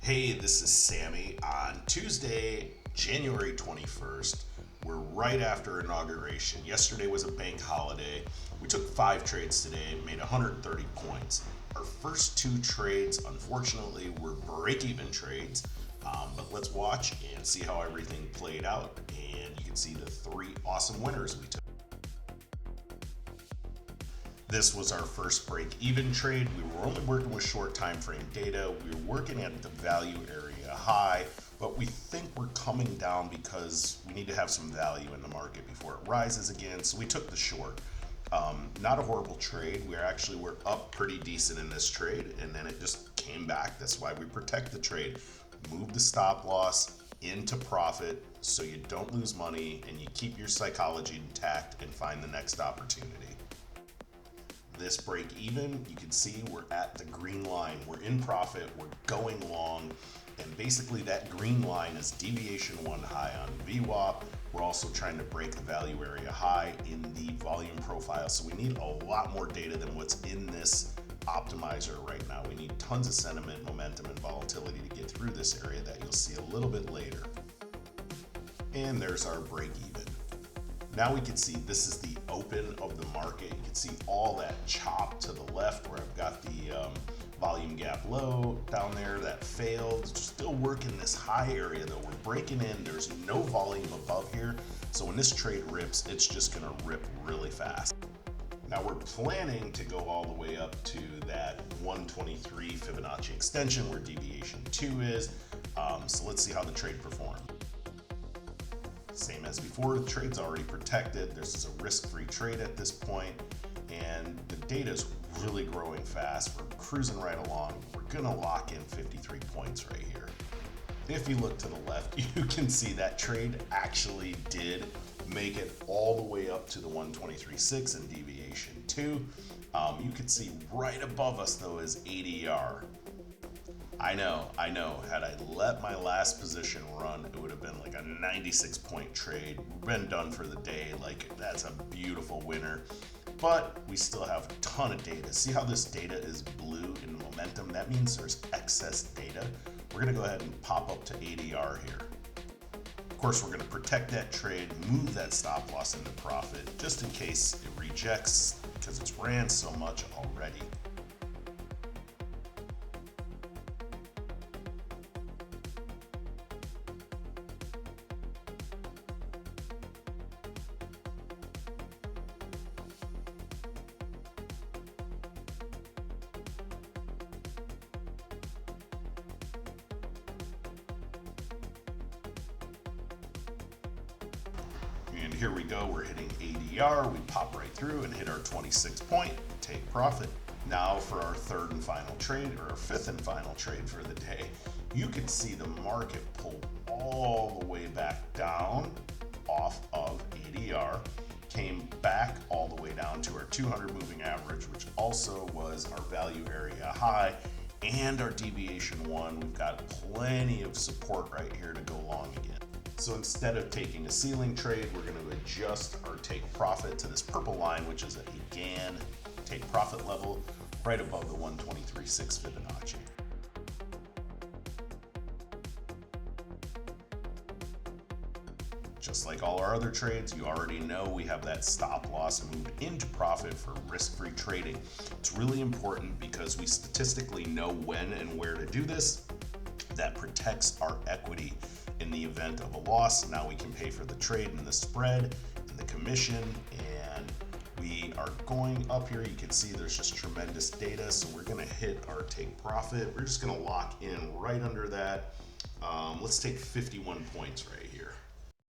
Hey, this is Sammy. On Tuesday, January 21st, we're right after inauguration. Yesterday was a bank holiday. We took 5 trades today, made 130 points. Our first 2 trades, unfortunately, were break-even trades. But let's watch and see how everything played out. And you can see the 3 awesome winners we took. This was our first break-even trade. We were only working with short time frame data. We were working at the value area high, but we think we're coming down because we need to have some value in the market before it rises again. So we took the short. Not a horrible trade. We're up pretty decent in this trade, and then it just came back. That's why we protect the trade. Move the stop loss into profit so you don't lose money and you keep your psychology intact and find the next opportunity. This break even, you can see we're at the green line. We're in profit, we're going long, and basically that green line is deviation 1 high on VWAP. We're also trying to break the value area high in the volume profile. So we need a lot more data than what's in this optimizer right now. We need tons of sentiment, momentum, and volatility to get through this area that you'll see a little bit later. And there's our break even. Now we can see this is the open of the market. You can see all that chop to the left where I've got the volume gap low down there that failed. Still working this high area though. We're breaking in. There's no volume above here. So when this trade rips, it's just gonna rip really fast. Now we're planning to go all the way up to that 123 Fibonacci extension where deviation 2 is. So let's see how the trade performed. Same as before, the trade's already protected. This is a risk-free trade at this point, and the data is really growing fast. We're cruising right along. We're gonna lock in 53 points right here. If you look to the left, you can see that trade actually did make it all the way up to the 123.6 and deviation 2. You can see right above us though is ADR. I know. Had I let my last position run, it would have been like a 96-point trade. We've been done for the day. Like, that's a beautiful winner. But we still have a ton of data. See how this data is blue in momentum? That means there's excess data. We're going to go ahead and pop up to ADR here. Of course, we're going to protect that trade, move that stop loss into profit, just in case it rejects because it's ran so much already. And here we go, we're hitting ADR, we pop right through and hit our 26 point, take profit. Now for our third and final trade, or our fifth and final trade for the day, you can see the market pull all the way back down off of ADR, came back all the way down to our 200 moving average, which also was our value area high, and our deviation 1. We've got plenty of support right here to go long again. So instead of taking a ceiling trade, we're going to adjust our take profit to this purple line, which is a GAN take profit level right above the 123.6 Fibonacci. Just like all our other trades, you already know we have that stop loss moved into profit for risk-free trading. It's really important because we statistically know when and where to do this. That protects our equity in the event of a loss. Now we can pay for the trade and the spread and the commission, and we are going up here. You can see there's just tremendous data, so we're gonna hit our take profit. We're just gonna lock in right under that. Let's take 51 points right here.